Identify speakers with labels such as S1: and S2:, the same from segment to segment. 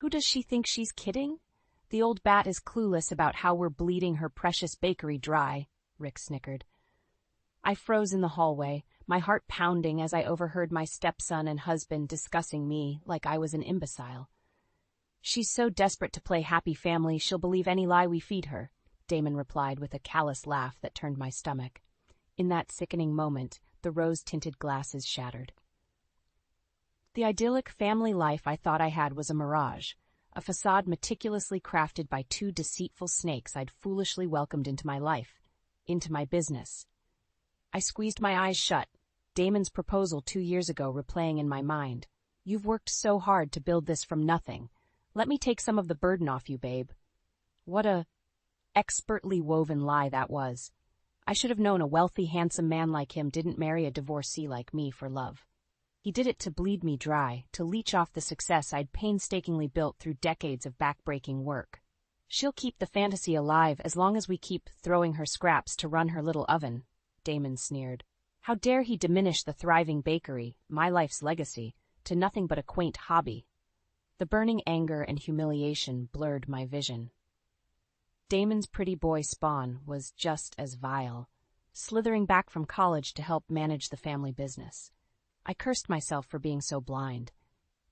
S1: Who does she think she's kidding? The old bat is clueless about how we're bleeding her precious bakery dry, Rick snickered. I froze in the hallway, my heart pounding as I overheard my stepson and husband discussing me like I was an imbecile. She's so desperate to play happy family she'll believe any lie we feed her, Damon replied with a callous laugh that turned my stomach. In that sickening moment, the rose-tinted glasses shattered. The idyllic family life I thought I had was a mirage, a facade meticulously crafted by two deceitful snakes I'd foolishly welcomed into my life, into my business. I squeezed my eyes shut, Damon's proposal 2 years ago replaying in my mind. You've worked so hard to build this from nothing. Let me take some of the burden off you, babe. What a expertly woven lie that was. I should have known a wealthy, handsome man like him didn't marry a divorcee like me for love. He did it to bleed me dry, to leech off the success I'd painstakingly built through decades of backbreaking work. She'll keep the fantasy alive as long as we keep throwing her scraps to run her little oven, Damon sneered. How dare he diminish the thriving bakery, my life's legacy, to nothing but a quaint hobby? The burning anger and humiliation blurred my vision. Damon's pretty boy spawn was just as vile, slithering back from college to help manage the family business. I cursed myself for being so blind.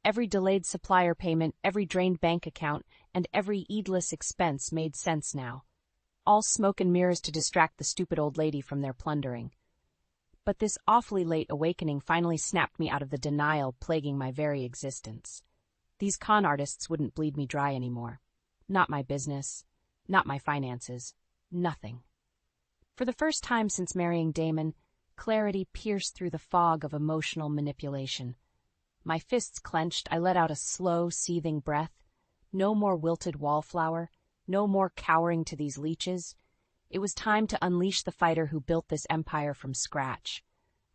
S1: Every delayed supplier payment, every drained bank account, and every heedless expense made sense now. All smoke and mirrors to distract the stupid old lady from their plundering. But this awfully late awakening finally snapped me out of the denial plaguing my very existence. These con artists wouldn't bleed me dry anymore. Not my business, not my finances, nothing. For the first time since marrying Damon, clarity pierced through the fog of emotional manipulation. My fists clenched, I let out a slow, seething breath. No more wilted wallflower, no more cowering to these leeches. It was time to unleash the fighter who built this empire from scratch.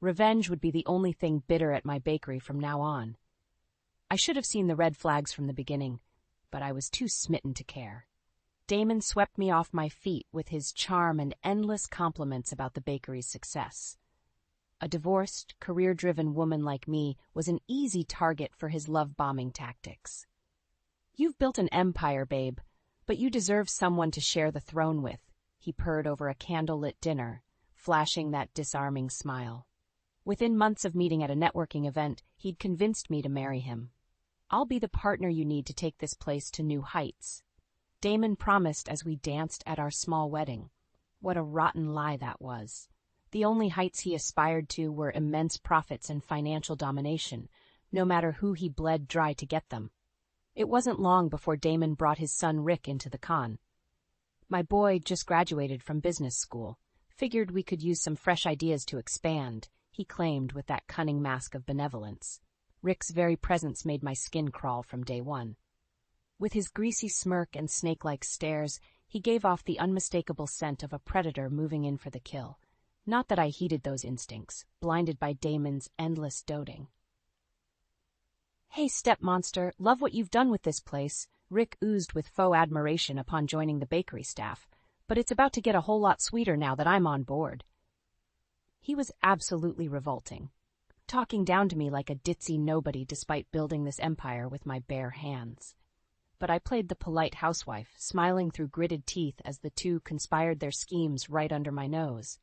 S1: Revenge would be the only thing bitter at my bakery from now on. I should have seen the red flags from the beginning, but I was too smitten to care. Damon swept me off my feet with his charm and endless compliments about the bakery's success. A divorced, career-driven woman like me was an easy target for his love-bombing tactics. You've built an empire, babe, but you deserve someone to share the throne with, he purred over a candlelit dinner, flashing that disarming smile. Within months of meeting at a networking event, he'd convinced me to marry him. I'll be the partner you need to take this place to new heights, Damon promised as we danced at our small wedding. What a rotten lie that was. The only heights he aspired to were immense profits and financial domination, no matter who he bled dry to get them. It wasn't long before Damon brought his son Rick into the con. My boy just graduated from business school. Figured we could use some fresh ideas to expand, he claimed with that cunning mask of benevolence. Rick's very presence made my skin crawl from day one. With his greasy smirk and snake-like stares, he gave off the unmistakable scent of a predator moving in for the kill. Not that I heeded those instincts, blinded by Damon's endless doting. Hey, step-monster, love what you've done with this place, Rick oozed with faux admiration upon joining the bakery staff, but it's about to get a whole lot sweeter now that I'm on board. He was absolutely revolting, talking down to me like a ditzy nobody despite building this empire with my bare hands. But I played the polite housewife, smiling through gritted teeth as the two conspired their schemes right under my nose.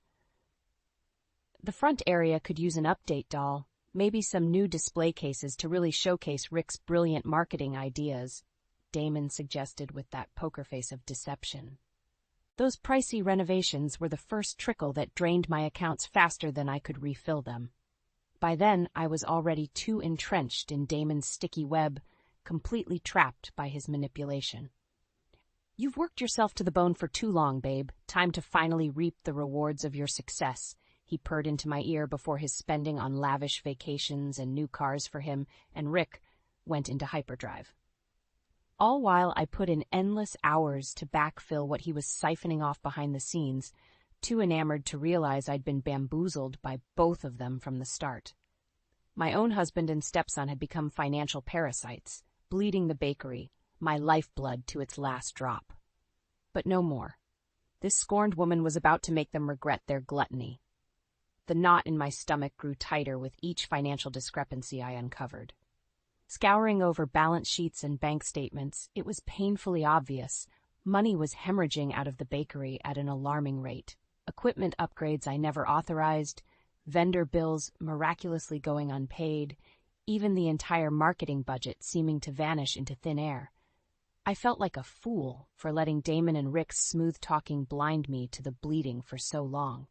S1: The front area could use an update, doll. Maybe some new display cases to really showcase Rick's brilliant marketing ideas, Damon suggested with that poker face of deception. Those pricey renovations were the first trickle that drained my accounts faster than I could refill them. By then, I was already too entrenched in Damon's sticky web, completely trapped by his manipulation. You've worked yourself to the bone for too long, babe. Time to finally reap the rewards of your success, he purred into my ear before his spending on lavish vacations and new cars for him and Rick went into hyperdrive. All while I put in endless hours to backfill what he was siphoning off behind the scenes, too enamored to realize I'd been bamboozled by both of them from the start. My own husband and stepson had become financial parasites, bleeding the bakery, my lifeblood to its last drop. But no more. This scorned woman was about to make them regret their gluttony. The knot in my stomach grew tighter with each financial discrepancy I uncovered. Scouring over balance sheets and bank statements, it was painfully obvious. Money was hemorrhaging out of the bakery at an alarming rate. Equipment upgrades I never authorized, vendor bills miraculously going unpaid, even the entire marketing budget seeming to vanish into thin air. I felt like a fool for letting Damon and Rick's smooth-talking blind me to the bleeding for so long.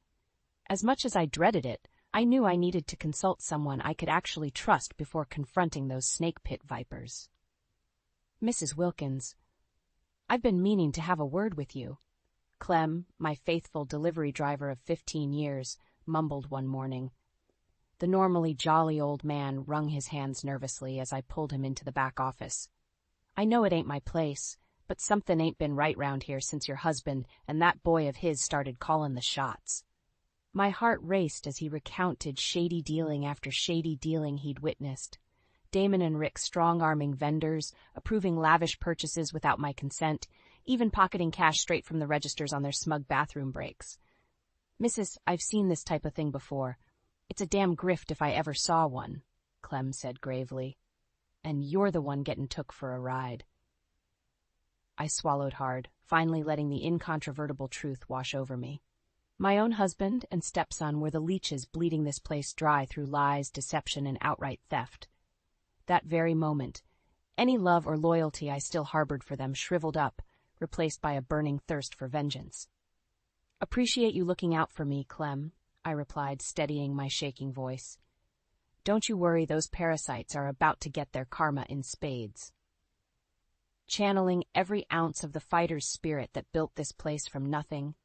S1: As much as I dreaded it, I knew I needed to consult someone I could actually trust before confronting those snake pit vipers. "Mrs. Wilkins, I've been meaning to have a word with you," Clem, my faithful delivery driver of 15 years, mumbled one morning. The normally jolly old man wrung his hands nervously as I pulled him into the back office. "I know it ain't my place, but something ain't been right round here since your husband and that boy of his started callin' the shots." My heart raced as he recounted shady dealing after shady dealing he'd witnessed. Damon and Rick strong-arming vendors, approving lavish purchases without my consent, even pocketing cash straight from the registers on their smug bathroom breaks. "Mrs., I've seen this type of thing before. It's a damn grift if I ever saw one," Clem said gravely. "And you're the one getting took for a ride." I swallowed hard, finally letting the incontrovertible truth wash over me. My own husband and stepson were the leeches bleeding this place dry through lies, deception, and outright theft. That very moment, any love or loyalty I still harbored for them shriveled up, replaced by a burning thirst for vengeance. "Appreciate you looking out for me, Clem," I replied, steadying my shaking voice. "Don't you worry, those parasites are about to get their karma in spades." Channeling every ounce of the fighter's spirit that built this place from nothing,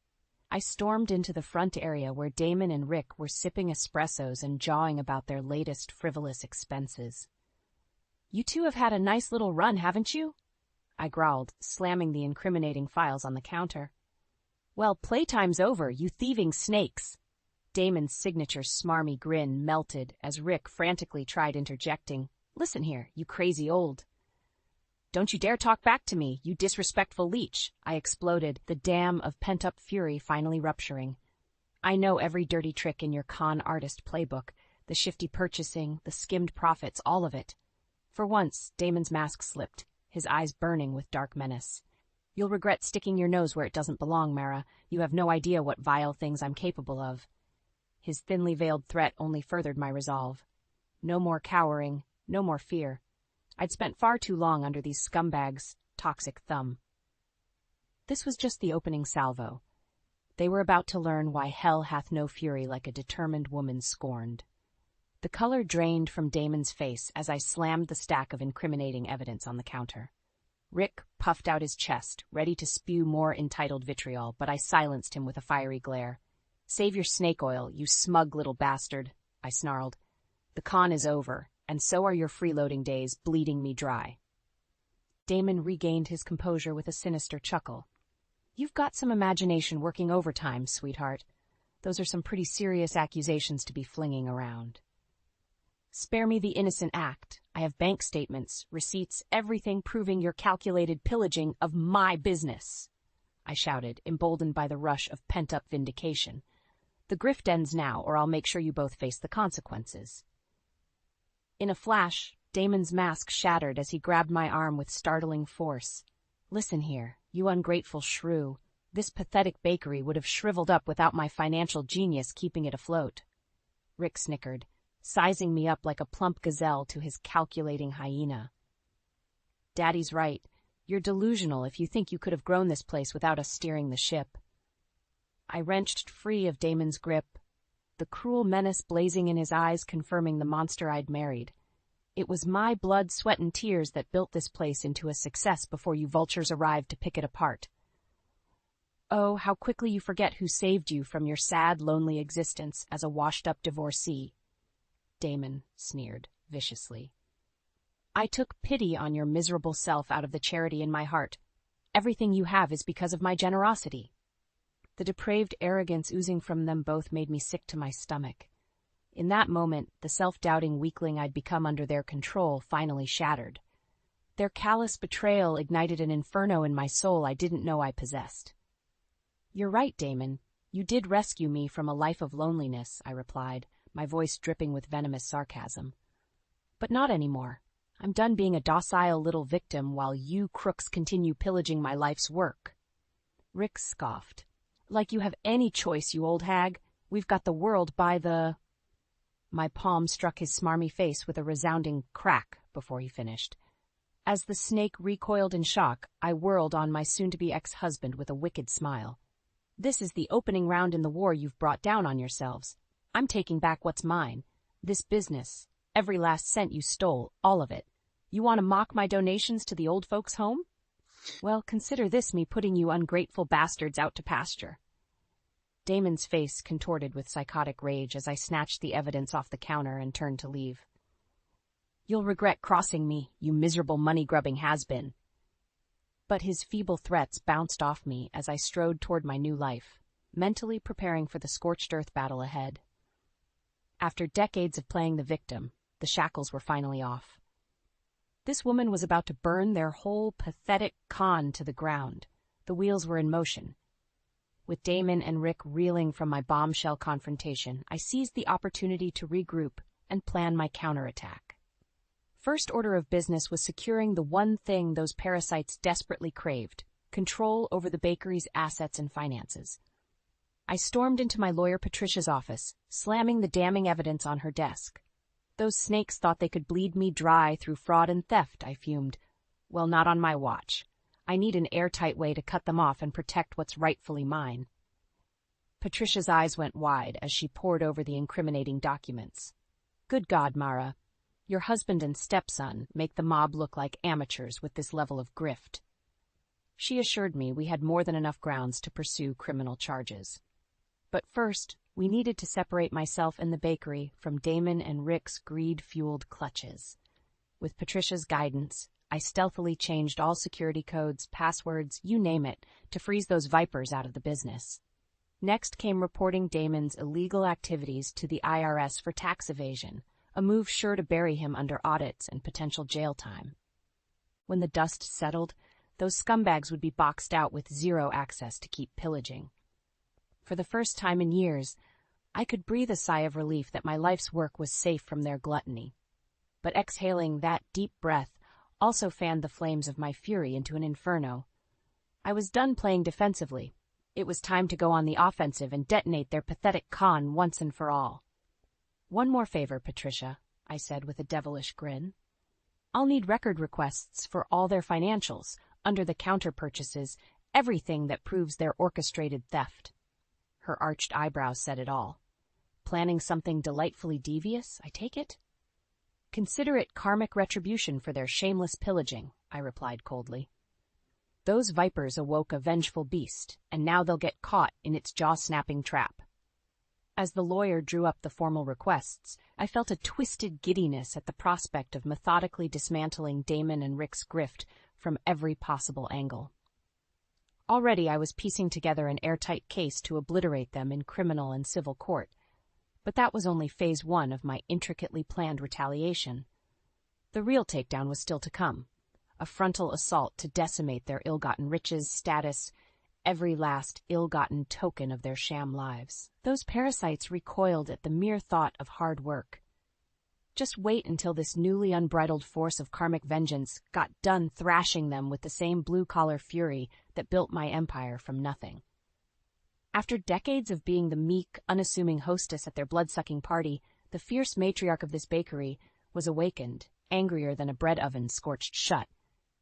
S1: I stormed into the front area where Damon and Rick were sipping espressos and jawing about their latest frivolous expenses. "You two have had a nice little run, haven't you?" I growled, slamming the incriminating files on the counter. "Well, playtime's over, you thieving snakes." Damon's signature smarmy grin melted as Rick frantically tried interjecting. "Listen here, you crazy old—" "Don't you dare talk back to me, you disrespectful leech," I exploded, the dam of pent-up fury finally rupturing. "I know every dirty trick in your con artist playbook, the shifty purchasing, the skimmed profits, all of it." For once, Damon's mask slipped, his eyes burning with dark menace. "You'll regret sticking your nose where it doesn't belong, Mara. You have no idea what vile things I'm capable of." His thinly veiled threat only furthered my resolve. No more cowering, no more fear. I'd spent far too long under these scumbags' toxic thumb. This was just the opening salvo. They were about to learn why hell hath no fury like a determined woman scorned. The color drained from Damon's face as I slammed the stack of incriminating evidence on the counter. Rick puffed out his chest, ready to spew more entitled vitriol, but I silenced him with a fiery glare. "Save your snake oil, you smug little bastard," I snarled. "The con is over, and so are your freeloading days bleeding me dry." Damon regained his composure with a sinister chuckle. "You've got some imagination working overtime, sweetheart. Those are some pretty serious accusations to be flinging around." "Spare me the innocent act. I have bank statements, receipts, everything proving your calculated pillaging of my business," I shouted, emboldened by the rush of pent-up vindication. "The grift ends now, or I'll make sure you both face the consequences." In a flash, Damon's mask shattered as he grabbed my arm with startling force. "Listen here, you ungrateful shrew. This pathetic bakery would have shriveled up without my financial genius keeping it afloat." Rick snickered, sizing me up like a plump gazelle to his calculating hyena. "Daddy's right. You're delusional if you think you could have grown this place without us steering the ship." I wrenched free of Damon's grip, the cruel menace blazing in his eyes confirming the monster I'd married. It was my blood, sweat, and tears that built this place into a success before you vultures arrived to pick it apart. Oh, how quickly you forget who saved you from your sad, lonely existence as a washed-up divorcee," Damon sneered viciously. "I took pity on your miserable self out of the charity in my heart. Everything you have is because of my generosity." The depraved arrogance oozing from them both made me sick to my stomach. In that moment, the self-doubting weakling I'd become under their control finally shattered. Their callous betrayal ignited an inferno in my soul I didn't know I possessed. "You're right, Damon. You did rescue me from a life of loneliness," I replied, my voice dripping with venomous sarcasm. "But not anymore. I'm done being a docile little victim while you crooks continue pillaging my life's work." Rick scoffed. "Like you have any choice, you old hag. We've got the world by the—" My palm struck his smarmy face with a resounding crack before he finished. As the snake recoiled in shock, I whirled on my soon-to-be ex-husband with a wicked smile. "This is the opening round in the war you've brought down on yourselves. I'm taking back what's mine. This business, every last cent you stole, all of it. You want to mock my donations to the old folks' home? Well, consider this me putting you ungrateful bastards out to pasture." Damon's face contorted with psychotic rage as I snatched the evidence off the counter and turned to leave. "You'll regret crossing me, you miserable money-grubbing has-been." But his feeble threats bounced off me as I strode toward my new life, mentally preparing for the scorched earth battle ahead. After decades of playing the victim, the shackles were finally off. This woman was about to burn their whole pathetic con to the ground. The wheels were in motion. With Damon and Rick reeling from my bombshell confrontation, I seized the opportunity to regroup and plan my counterattack. First order of business was securing the one thing those parasites desperately craved: control over the bakery's assets and finances. I stormed into my lawyer Patricia's office, slamming the damning evidence on her desk. "Those snakes thought they could bleed me dry through fraud and theft," I fumed. "Well, not on my watch. I need an airtight way to cut them off and protect what's rightfully mine." Patricia's eyes went wide as she pored over the incriminating documents. "Good God, Mara. Your husband and stepson make the mob look like amateurs with this level of grift." She assured me we had more than enough grounds to pursue criminal charges. But first, we needed to separate myself and the bakery from Damon and Rick's greed-fueled clutches. With Patricia's guidance, I stealthily changed all security codes, passwords, you name it, to freeze those vipers out of the business. Next came reporting Damon's illegal activities to the IRS for tax evasion, a move sure to bury him under audits and potential jail time. When the dust settled, those scumbags would be boxed out with zero access to keep pillaging. For the first time in years, I could breathe a sigh of relief that my life's work was safe from their gluttony. But exhaling that deep breath also fanned the flames of my fury into an inferno. I was done playing defensively. It was time to go on the offensive and detonate their pathetic con once and for all. "One more favor, Patricia," I said with a devilish grin. "I'll need record requests for all their financials, under-the-counter purchases, everything that proves their orchestrated theft." Her arched eyebrows said it all. "Planning something delightfully devious, I take it?" "Consider it karmic retribution for their shameless pillaging," I replied coldly. "Those vipers awoke a vengeful beast, and now they'll get caught in its jaw-snapping trap." As the lawyer drew up the formal requests, I felt a twisted giddiness at the prospect of methodically dismantling Damon and Rick's grift from every possible angle. Already I was piecing together an airtight case to obliterate them in criminal and civil court. But that was only phase one of my intricately planned retaliation. The real takedown was still to come, a frontal assault to decimate their ill-gotten riches, status, every last ill-gotten token of their sham lives. Those parasites recoiled at the mere thought of hard work. Just wait until this newly unbridled force of karmic vengeance got done thrashing them with the same blue-collar fury that built my empire from nothing. After decades of being the meek, unassuming hostess at their blood-sucking party, the fierce matriarch of this bakery was awakened, angrier than a bread oven scorched shut.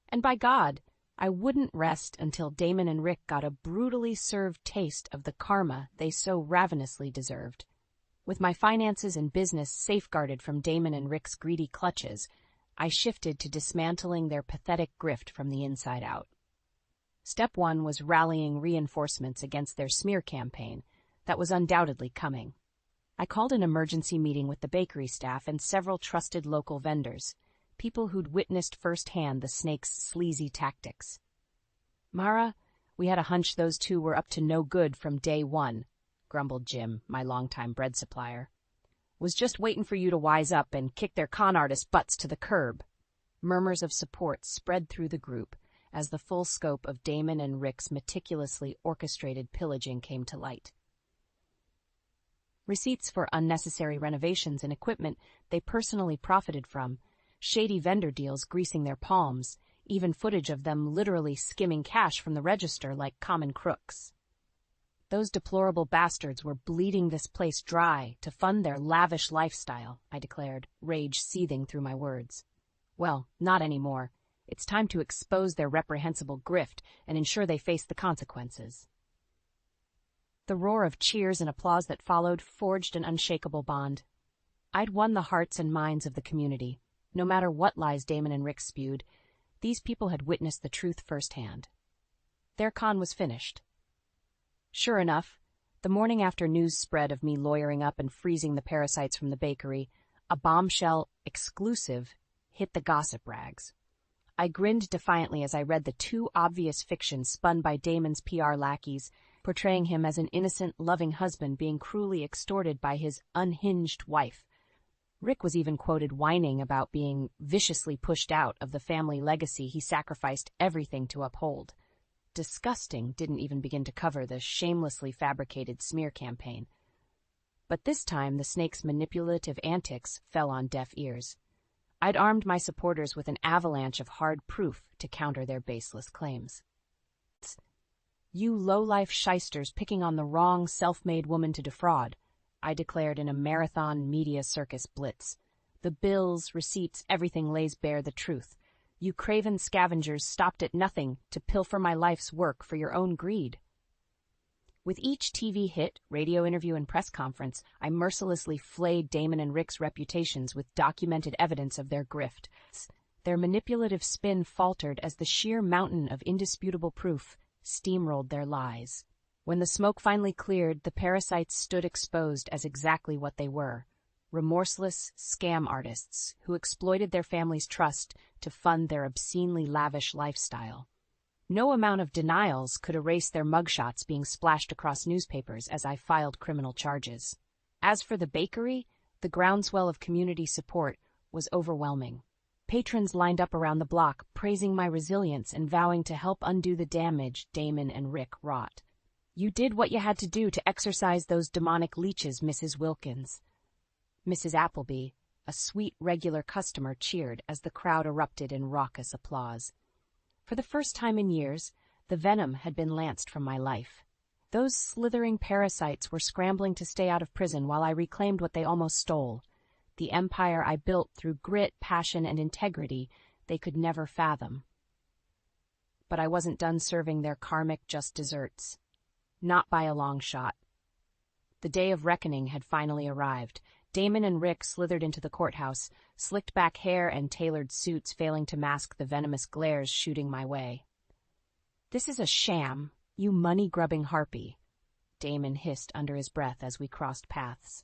S1: And by God, I wouldn't rest until Damon and Rick got a brutally served taste of the karma they so ravenously deserved. With my finances and business safeguarded from Damon and Rick's greedy clutches, I shifted to dismantling their pathetic grift from the inside out. Step one was rallying reinforcements against their smear campaign that was undoubtedly coming. I called an emergency meeting with the bakery staff and several trusted local vendors, people who'd witnessed firsthand the snake's sleazy tactics. "Mara, we had a hunch those two were up to no good from day one," grumbled Jim, my longtime bread supplier. "Was just waiting for you to wise up and kick their con artist butts to the curb." Murmurs of support spread through the group as the full scope of Damon and Rick's meticulously orchestrated pillaging came to light. Receipts for unnecessary renovations and equipment they personally profited from shady vendor deals greasing their palms, even footage of them literally skimming cash from the register like common crooks. Those deplorable bastards were bleeding this place dry to fund their lavish lifestyle, I declared, rage seething through my words. Well, not anymore. It's time to expose their reprehensible grift and ensure they face the consequences. The roar of cheers and applause that followed forged an unshakable bond. I'd won the hearts and minds of the community. No matter what lies Damon and Rick spewed, these people had witnessed the truth firsthand. Their con was finished. Sure enough, the morning after news spread of me lawyering up and freezing the parasites from the bakery, a bombshell exclusive hit the gossip rags. I grinned defiantly as I read the too obvious fiction spun by Damon's PR lackeys, portraying him as an innocent, loving husband being cruelly extorted by his unhinged wife. Rick was even quoted whining about being viciously pushed out of the family legacy he sacrificed everything to uphold. Disgusting didn't even begin to cover the shamelessly fabricated smear campaign. But this time the snake's manipulative antics fell on deaf ears. I'd armed my supporters with an avalanche of hard proof to counter their baseless claims. You low-life shysters picking on the wrong self-made woman to defraud, I declared in a marathon media circus blitz. The bills, receipts, everything lays bare the truth. You craven scavengers stopped at nothing to pilfer my life's work for your own greed. With each TV hit, radio interview, and press conference, I mercilessly flayed Damon and Rick's reputations with documented evidence of their grift. Their manipulative spin faltered as the sheer mountain of indisputable proof steamrolled their lies. When the smoke finally cleared, the parasites stood exposed as exactly what they were: remorseless scam artists who exploited their family's trust to fund their obscenely lavish lifestyle. No amount of denials could erase their mugshots being splashed across newspapers as I filed criminal charges. As for the bakery, the groundswell of community support was overwhelming. Patrons lined up around the block, praising my resilience and vowing to help undo the damage Damon and Rick wrought. You did what you had to do to exorcise those demonic leeches, Mrs. Wilkins. Mrs. Appleby, a sweet regular customer, cheered as the crowd erupted in raucous applause. For the first time in years, the venom had been lanced from my life. Those slithering parasites were scrambling to stay out of prison while I reclaimed what they almost stole. The empire I built through grit, passion, and integrity they could never fathom. But I wasn't done serving their karmic just desserts. Not by a long shot. The day of reckoning had finally arrived. Damon and Rick slithered into the courthouse, slicked back hair and tailored suits failing to mask the venomous glares shooting my way. "This is a sham, you money-grubbing harpy," Damon hissed under his breath as we crossed paths.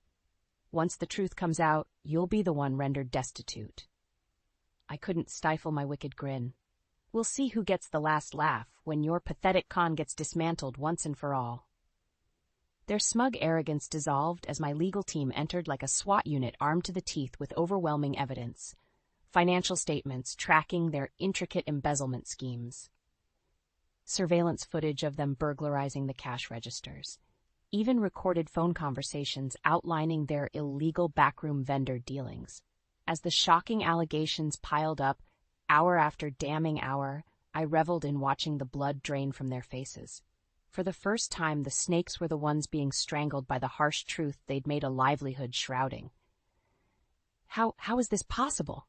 S1: "Once the truth comes out, you'll be the one rendered destitute." I couldn't stifle my wicked grin. We'll see who gets the last laugh when your pathetic con gets dismantled once and for all. Their smug arrogance dissolved as my legal team entered like a SWAT unit armed to the teeth with overwhelming evidence. Financial statements tracking their intricate embezzlement schemes. Surveillance footage of them burglarizing the cash registers. Even recorded phone conversations outlining their illegal backroom vendor dealings. As the shocking allegations piled up, hour after damning hour, I reveled in watching the blood drain from their faces. For the first time, the snakes were the ones being strangled by the harsh truth they'd made a livelihood shrouding. How is this possible?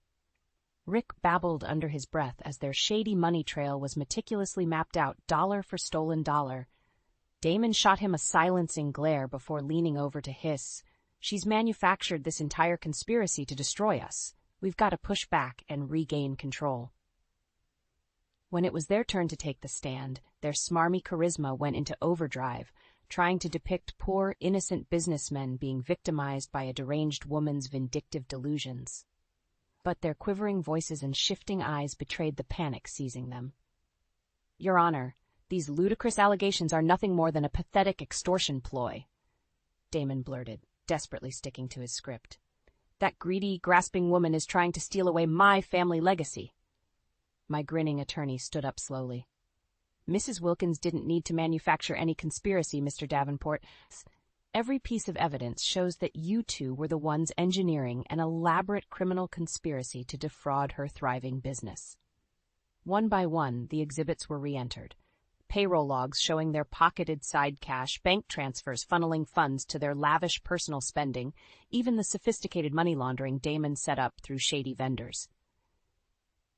S1: Rick babbled under his breath as their shady money trail was meticulously mapped out dollar for stolen dollar. Damon shot him a silencing glare before leaning over to hiss, "She's manufactured this entire conspiracy to destroy us. We've got to push back and regain control." When it was their turn to take the stand, their smarmy charisma went into overdrive, trying to depict poor, innocent businessmen being victimized by a deranged woman's vindictive delusions. But their quivering voices and shifting eyes betrayed the panic seizing them. "Your Honor, these ludicrous allegations are nothing more than a pathetic extortion ploy," Damon blurted, desperately sticking to his script. "That greedy, grasping woman is trying to steal away my family legacy." My grinning attorney stood up slowly. "Mrs. Wilkins didn't need to manufacture any conspiracy, Mr. Davenport. Every piece of evidence shows that you two were the ones engineering an elaborate criminal conspiracy to defraud her thriving business. One by one, the exhibits were re-entered. Payroll logs showing their pocketed side cash, bank transfers funneling funds to their lavish personal spending, even the sophisticated money laundering Damon set up through shady vendors.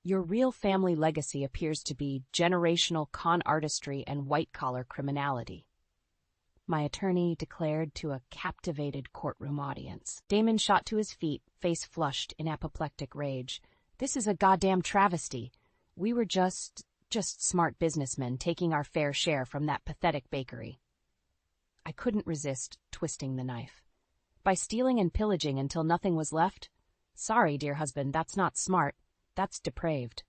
S1: Your real family legacy appears to be generational con artistry and white-collar criminality, my attorney declared to a captivated courtroom audience. Damon shot to his feet, face flushed in apoplectic rage. This is a goddamn travesty. We were just smart businessmen taking our fair share from that pathetic bakery. I couldn't resist twisting the knife. By stealing and pillaging until nothing was left? Sorry, dear husband, that's not smart. That's depraved.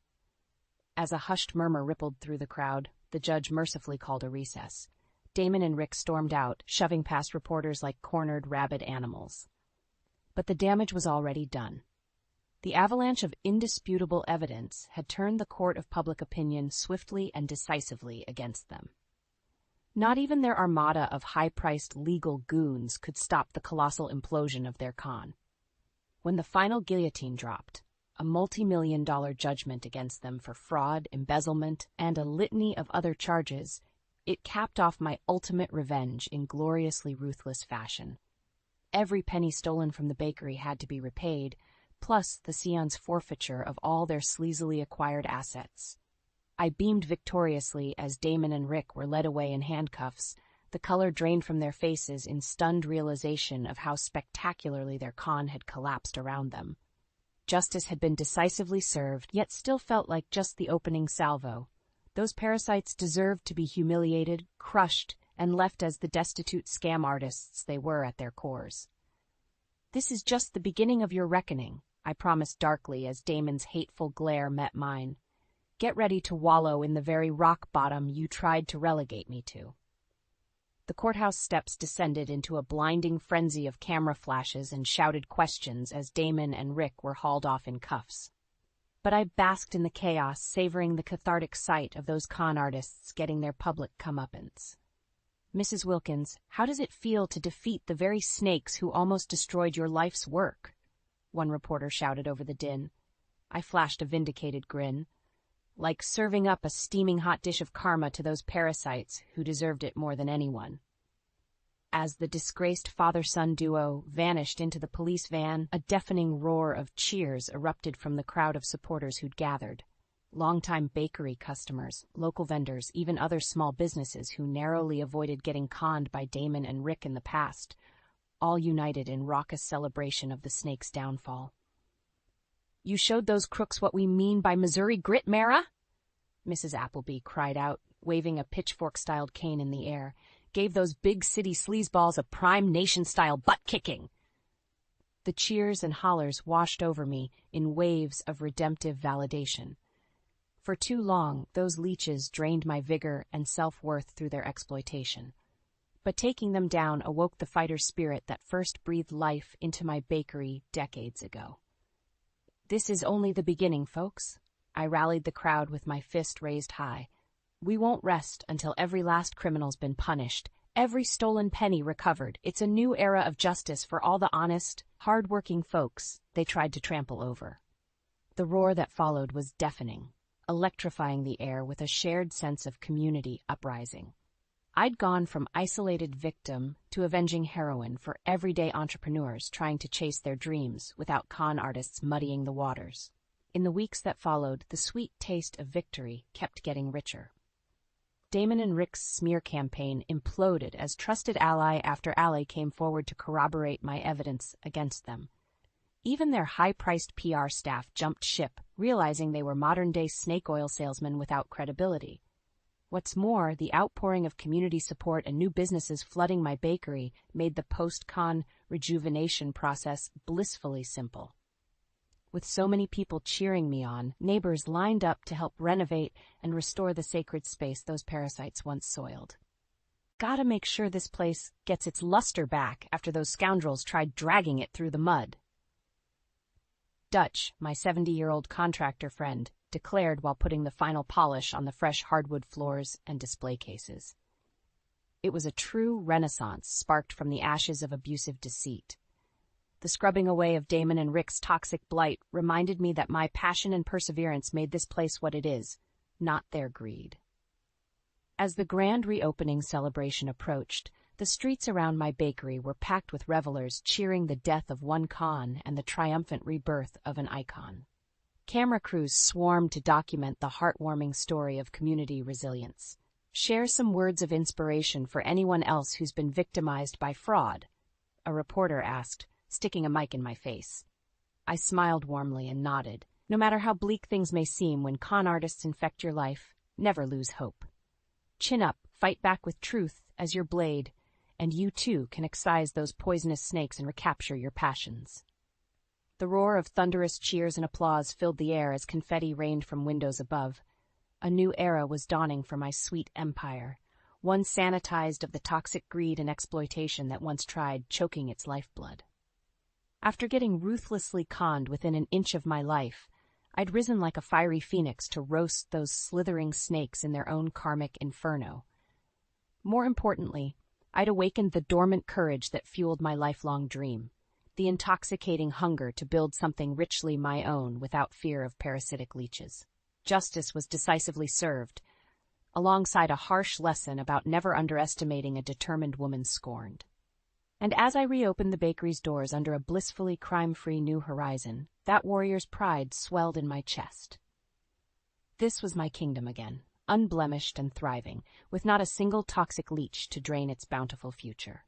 S1: As a hushed murmur rippled through the crowd, the judge mercifully called a recess. Damon and Rick stormed out, shoving past reporters like cornered rabid animals. But the damage was already done. The avalanche of indisputable evidence had turned the court of public opinion swiftly and decisively against them. Not even their armada of high-priced legal goons could stop the colossal implosion of their con. When the final guillotine dropped, a multi-million-dollar judgment against them for fraud, embezzlement, and a litany of other charges, it capped off my ultimate revenge in gloriously ruthless fashion. Every penny stolen from the bakery had to be repaid, plus the Scion's forfeiture of all their sleazily acquired assets. I beamed victoriously as Damon and Rick were led away in handcuffs, the color drained from their faces in stunned realization of how spectacularly their con had collapsed around them. Justice had been decisively served, yet still felt like just the opening salvo. Those parasites deserved to be humiliated, crushed, and left as the destitute scam artists they were at their cores. This is just the beginning of your reckoning, I promised darkly as Damon's hateful glare met mine. Get ready to wallow in the very rock bottom you tried to relegate me to. The courthouse steps descended into a blinding frenzy of camera flashes and shouted questions as Damon and Rick were hauled off in cuffs. But I basked in the chaos, savoring the cathartic sight of those con artists getting their public comeuppance. Mrs. Wilkins, how does it feel to defeat the very snakes who almost destroyed your life's work? One reporter shouted over the din. I flashed a vindicated grin. Like serving up a steaming hot dish of karma to those parasites who deserved it more than anyone. As the disgraced father-son duo vanished into the police van, a deafening roar of cheers erupted from the crowd of supporters who'd gathered. Longtime bakery customers, local vendors, even other small businesses who narrowly avoided getting conned by Damon and Rick in the past, all united in raucous celebration of the snake's downfall. You showed those crooks what we mean by Missouri grit, Mara? Mrs. Appleby cried out, waving a pitchfork-styled cane in the air. Gave those big city sleazeballs a prime nation-style butt-kicking. The cheers and hollers washed over me in waves of redemptive validation. For too long, those leeches drained my vigor and self-worth through their exploitation. But taking them down awoke the fighter spirit that first breathed life into my bakery decades ago. This is only the beginning, folks. I rallied the crowd with my fist raised high. We won't rest until every last criminal's been punished, every stolen penny recovered. It's a new era of justice for all the honest, hard-working folks they tried to trample over. The roar that followed was deafening, electrifying the air with a shared sense of community uprising. I'd gone from isolated victim to avenging heroine for everyday entrepreneurs trying to chase their dreams without con artists muddying the waters. In the weeks that followed, the sweet taste of victory kept getting richer. Damon and Rick's smear campaign imploded as trusted ally after ally came forward to corroborate my evidence against them. Even their high-priced PR staff jumped ship, realizing they were modern-day snake oil salesmen without credibility. What's more, the outpouring of community support and new businesses flooding my bakery made the post-con rejuvenation process blissfully simple. With so many people cheering me on, neighbors lined up to help renovate and restore the sacred space those parasites once soiled. Gotta make sure this place gets its luster back after those scoundrels tried dragging it through the mud. Dutch, my 70-year-old contractor friend, declared while putting the final polish on the fresh hardwood floors and display cases. It was a true renaissance sparked from the ashes of abusive deceit. The scrubbing away of Damon and Rick's toxic blight reminded me that my passion and perseverance made this place what it is, not their greed. As the grand reopening celebration approached, the streets around my bakery were packed with revelers cheering the death of one Khan and the triumphant rebirth of an icon. Camera crews swarmed to document the heartwarming story of community resilience. Share some words of inspiration for anyone else who's been victimized by fraud, a reporter asked, sticking a mic in my face. I smiled warmly and nodded. No matter how bleak things may seem when con artists infect your life, never lose hope. Chin up, fight back with truth as your blade, and you too can excise those poisonous snakes and recapture your passions. The roar of thunderous cheers and applause filled the air as confetti rained from windows above. A new era was dawning for my sweet empire, one sanitized of the toxic greed and exploitation that once tried choking its lifeblood. After getting ruthlessly conned within an inch of my life, I'd risen like a fiery phoenix to roast those slithering snakes in their own karmic inferno. More importantly, I'd awakened the dormant courage that fueled my lifelong dream, the intoxicating hunger to build something richly my own without fear of parasitic leeches. Justice was decisively served, alongside a harsh lesson about never underestimating a determined woman scorned. And as I reopened the bakery's doors under a blissfully crime-free new horizon, that warrior's pride swelled in my chest. This was my kingdom again, unblemished and thriving, with not a single toxic leech to drain its bountiful future.